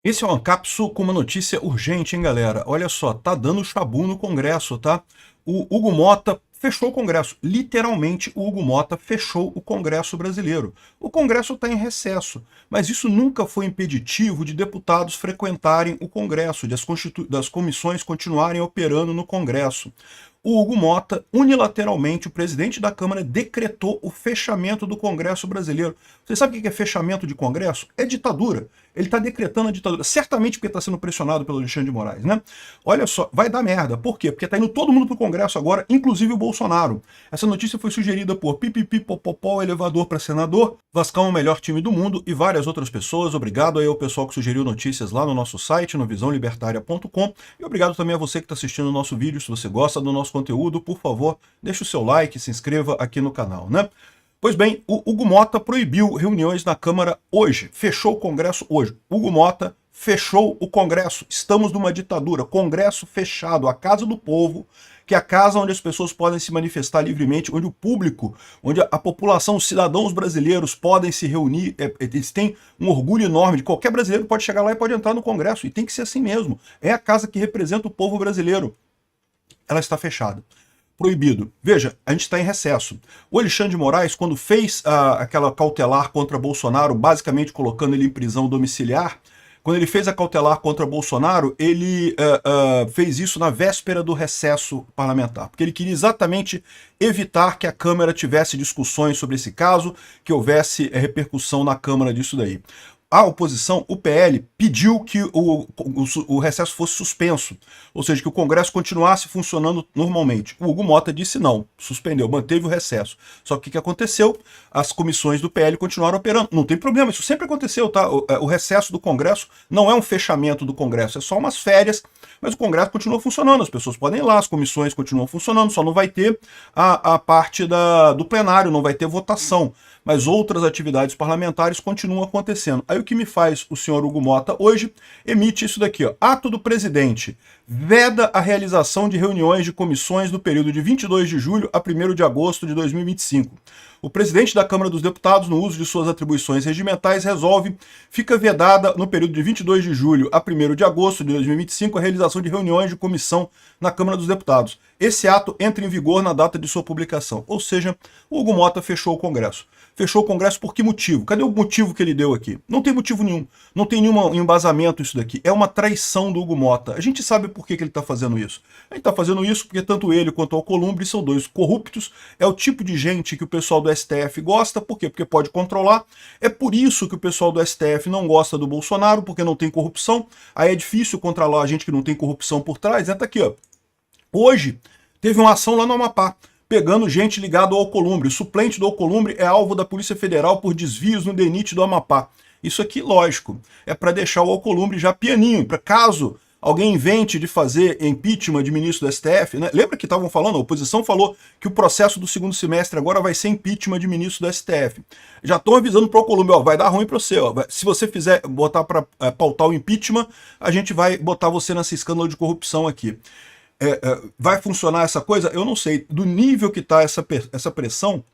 Esse é o Ancapsu com uma notícia urgente, hein, galera? Olha só, tá dando chabu no Congresso, tá? O Hugo Mota fechou o Congresso. Literalmente, o Hugo Mota fechou o Congresso brasileiro. O Congresso está em recesso, mas isso nunca foi impeditivo de deputados frequentarem o Congresso, de das comissões continuarem operando no Congresso. O Hugo Mota, unilateralmente, o presidente da Câmara, decretou o fechamento do Congresso brasileiro. Você sabe o que é fechamento de Congresso? É ditadura. Ele está decretando a ditadura, certamente porque está sendo pressionado pelo Alexandre de Moraes, né? Olha só, vai dar merda. Por quê? Porque está indo todo mundo para o Congresso agora, inclusive o Bolsonaro. Essa notícia foi sugerida por Pipipi Popopó, elevador para senador, Vascão é o melhor time do mundo e várias outras pessoas. Obrigado aí ao pessoal que sugeriu notícias lá no nosso site, no visãolibertaria.com, e obrigado também a você que está assistindo o nosso vídeo. Se você gosta do nosso conteúdo, por favor, deixe o seu like, se inscreva aqui no canal, né? Pois bem, o Hugo Mota proibiu reuniões na Câmara hoje, fechou o Congresso hoje. Hugo Mota fechou o Congresso, estamos numa ditadura, Congresso fechado, a casa do povo, que é a casa onde as pessoas podem se manifestar livremente, onde o público, onde a população, os cidadãos brasileiros podem se reunir, eles têm um orgulho enorme de qualquer brasileiro pode chegar lá e pode entrar no Congresso, e tem que ser assim mesmo. É a casa que representa o povo brasileiro. Ela está fechada. Proibido. Veja, a gente está em recesso. O Alexandre de Moraes, quando fez aquela cautelar contra Bolsonaro, basicamente colocando ele em prisão domiciliar, quando ele fez a cautelar contra Bolsonaro, ele fez isso na véspera do recesso parlamentar, porque ele queria exatamente evitar que a Câmara tivesse discussões sobre esse caso, que houvesse repercussão na Câmara disso daí. A oposição, o PL, pediu que o recesso fosse suspenso, ou seja, que o Congresso continuasse funcionando normalmente. O Hugo Mota disse não, suspendeu, manteve o recesso. Só que o que aconteceu? As comissões do PL continuaram operando. Não tem problema, isso sempre aconteceu, tá? O recesso do Congresso não é um fechamento do Congresso, é só umas férias, mas o Congresso continua funcionando, as pessoas podem ir lá, as comissões continuam funcionando, só não vai ter a parte do plenário, não vai ter votação, mas outras atividades parlamentares continuam acontecendo. Aí o que me faz o senhor Hugo Mota hoje emite isso daqui, ó. Ato do presidente veda a realização de reuniões de comissões no período de 22 de julho a 1º de agosto de 2025. O presidente da Câmara dos Deputados, no uso de suas atribuições regimentais, fica vedada no período de 22 de julho a 1º de agosto de 2025 a realização de reuniões de comissão na Câmara dos Deputados. Esse ato entra em vigor na data de sua publicação. Ou seja, o Hugo Mota fechou o Congresso. Fechou o Congresso por que motivo? Cadê o motivo que ele deu aqui? Não tem motivo nenhum. Não tem nenhum embasamento isso daqui. É uma traição do Hugo Mota. A gente sabe por que ele está fazendo isso. Ele está fazendo isso porque tanto ele quanto o Alcolumbre são dois corruptos. É o tipo de gente que o pessoal do STF gosta. Por quê? Porque pode controlar. É por isso que o pessoal do STF não gosta do Bolsonaro, porque não tem corrupção. Aí é difícil controlar a gente que não tem corrupção por trás. Tá aqui, ó. Hoje teve uma ação lá no Amapá, pegando gente ligada ao Alcolumbre. O suplente do Alcolumbre é alvo da Polícia Federal por desvios no DENIT do Amapá. Isso aqui, lógico, é para deixar o Alcolumbre já pianinho, para caso alguém invente de fazer impeachment de ministro do STF, né? Lembra que estavam falando, a oposição falou que o processo do segundo semestre agora vai ser impeachment de ministro do STF. Já estão avisando para o Alcolumbre, ó, vai dar ruim para você, ó. Se você fizer botar para pautar o impeachment, a gente vai botar você nesse escândalo de corrupção aqui. Vai funcionar essa coisa? Eu não sei. Do nível que está essa pressão,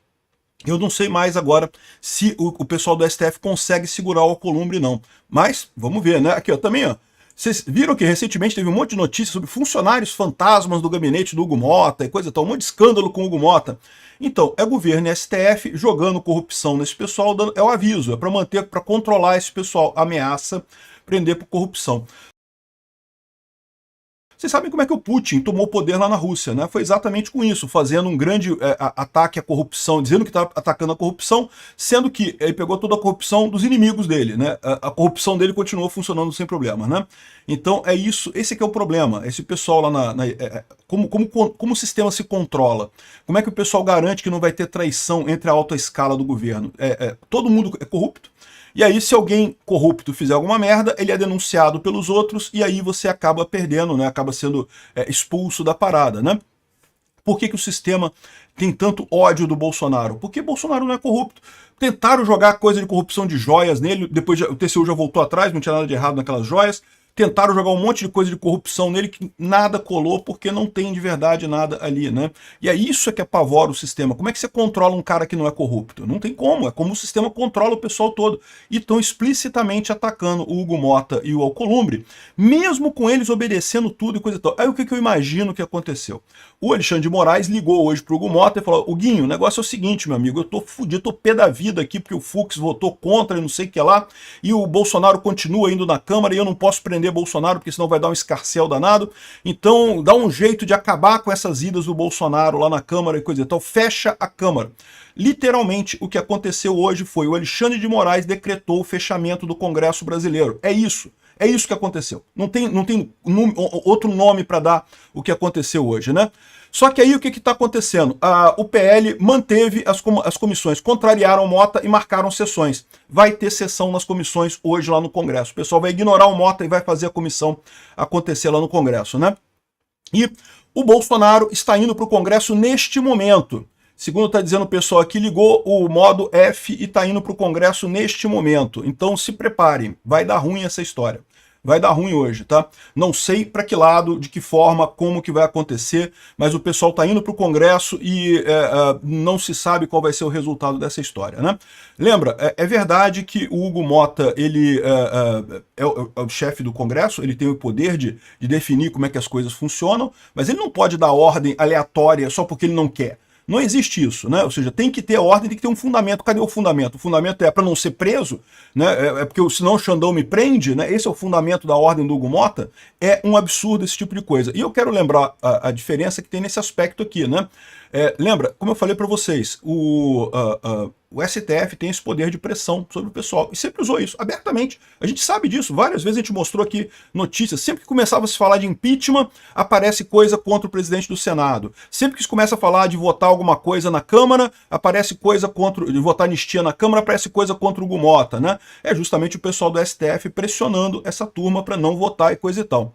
eu não sei mais agora se o pessoal do STF consegue segurar o Alcolumbre, não. Mas, vamos ver, né? Aqui, ó, também, ó. Vocês viram que recentemente teve um monte de notícias sobre funcionários fantasmas do gabinete do Hugo Mota e coisa e tal, um monte de escândalo com o Hugo Mota. Então, é governo e STF jogando corrupção nesse pessoal, é o aviso, é para manter, para controlar esse pessoal, ameaça, prender por corrupção. Vocês sabem como é que o Putin tomou o poder lá na Rússia, né? Foi exatamente com isso, fazendo um grande ataque à corrupção, dizendo que está atacando a corrupção, sendo que ele pegou toda a corrupção dos inimigos dele, né? A corrupção dele continuou funcionando sem problema, né? Então é isso, esse que é o problema. Esse pessoal lá como o sistema se controla? Como é que o pessoal garante que não vai ter traição entre a alta escala do governo? Todo mundo é corrupto. E aí, se alguém corrupto fizer alguma merda, ele é denunciado pelos outros e aí você acaba perdendo, né? Acaba sendo expulso da parada, né? Por que o sistema tem tanto ódio do Bolsonaro? Porque Bolsonaro não é corrupto. Tentaram jogar coisa de corrupção de joias nele, depois o TCU já voltou atrás, não tinha nada de errado naquelas joias. tentaram jogar um monte de coisa de corrupção nele que nada colou porque não tem de verdade nada ali, né? E é isso que apavora o sistema. Como é que você controla um cara que não é corrupto? Não tem como, é como o sistema controla o pessoal todo. E estão explicitamente atacando o Hugo Motta e o Alcolumbre, mesmo com eles obedecendo tudo e coisa e tal. Aí o que eu imagino que aconteceu? O Alexandre de Moraes ligou hoje pro Hugo Motta e falou: Huguinho, o negócio é o seguinte, meu amigo, eu tô fudido, tô pé da vida aqui porque o Fux votou contra e não sei o que lá, e o Bolsonaro continua indo na Câmara e eu não posso prender Bolsonaro porque senão vai dar um escarcéu danado, então dá um jeito de acabar com essas idas do Bolsonaro lá na Câmara e coisa e tal, fecha a Câmara. Literalmente, o que aconteceu hoje foi o Alexandre de Moraes decretou o fechamento do Congresso brasileiro. É isso. É isso que aconteceu. Não tem outro nome para dar o que aconteceu hoje, né? Só que aí o que está acontecendo? O PL manteve as comissões, contrariaram o Motta e marcaram sessões. Vai ter sessão nas comissões hoje lá no Congresso. O pessoal vai ignorar o Motta e vai fazer a comissão acontecer lá no Congresso, né? E o Bolsonaro está indo para o Congresso neste momento. Segundo está dizendo o pessoal aqui, ligou o modo F e está indo para o Congresso neste momento. Então se preparem, vai dar ruim essa história. Vai dar ruim hoje, tá? Não sei para que lado, de que forma, como que vai acontecer, mas o pessoal está indo para o Congresso e não se sabe qual vai ser o resultado dessa história, né? Lembra, é verdade que o Hugo Motta, ele é o chefe do Congresso, ele tem o poder de definir como é que as coisas funcionam, mas ele não pode dar ordem aleatória só porque ele não quer. Não existe isso, né? Ou seja, tem que ter ordem, tem que ter um fundamento. Cadê o fundamento? O fundamento é para não ser preso, né? É porque senão o Xandão me prende, né? Esse é o fundamento da ordem do Hugo Motta. É um absurdo esse tipo de coisa. E eu quero lembrar a diferença que tem nesse aspecto aqui, né? Lembra, como eu falei para vocês, o STF tem esse poder de pressão sobre o pessoal e sempre usou isso abertamente. A gente sabe disso, várias vezes a gente mostrou aqui notícias. Sempre que começava a se falar de impeachment, aparece coisa contra o presidente do Senado. Sempre que se começa a falar de votar alguma coisa na Câmara, aparece coisa contra, de votar anistia na Câmara, aparece coisa contra o Hugo Motta, né? É justamente o pessoal do STF pressionando essa turma para não votar e coisa e tal.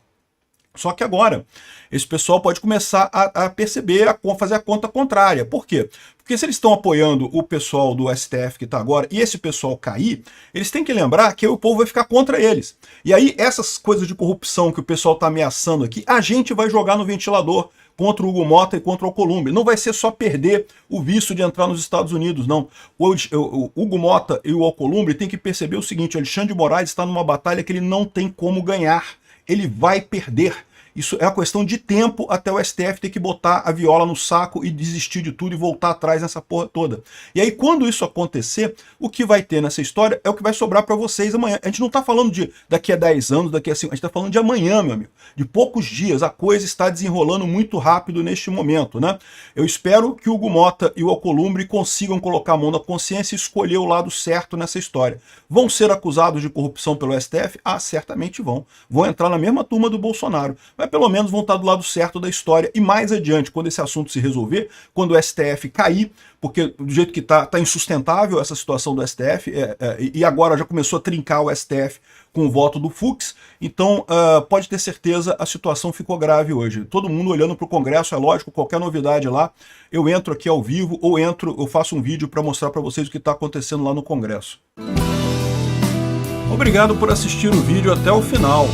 Só que agora, esse pessoal pode começar a perceber, a fazer a conta contrária. Por quê? Porque se eles estão apoiando o pessoal do STF que está agora, e esse pessoal cair, eles têm que lembrar que o povo vai ficar contra eles. E aí, essas coisas de corrupção que o pessoal está ameaçando aqui, a gente vai jogar no ventilador contra o Hugo Motta e contra o Alcolumbre. Não vai ser só perder o visto de entrar nos Estados Unidos, não. O Hugo Motta e o Alcolumbre têm que perceber o seguinte: o Alexandre de Moraes está numa batalha que ele não tem como ganhar. Ele vai perder. Isso é uma questão de tempo até o STF ter que botar a viola no saco e desistir de tudo e voltar atrás nessa porra toda. E aí, quando isso acontecer, o que vai ter nessa história é o que vai sobrar para vocês amanhã. A gente não está falando de daqui a 10 anos, daqui a 5, a gente está falando de amanhã, meu amigo. De poucos dias. A coisa está desenrolando muito rápido neste momento, né? Eu espero que o Hugo Motta e o Alcolumbre consigam colocar a mão na consciência e escolher o lado certo nessa história. Vão ser acusados de corrupção pelo STF? Ah, certamente vão. Vão entrar na mesma turma do Bolsonaro. Mas pelo menos vão estar do lado certo da história. E mais adiante, quando esse assunto se resolver, quando o STF cair, porque do jeito que está insustentável essa situação do STF, e agora já começou a trincar o STF com o voto do Fux, então pode ter certeza, a situação ficou grave hoje. Todo mundo olhando para o Congresso, é lógico, qualquer novidade lá, eu entro aqui ao vivo, ou eu faço um vídeo para mostrar para vocês o que está acontecendo lá no Congresso. Obrigado por assistir o vídeo até o final.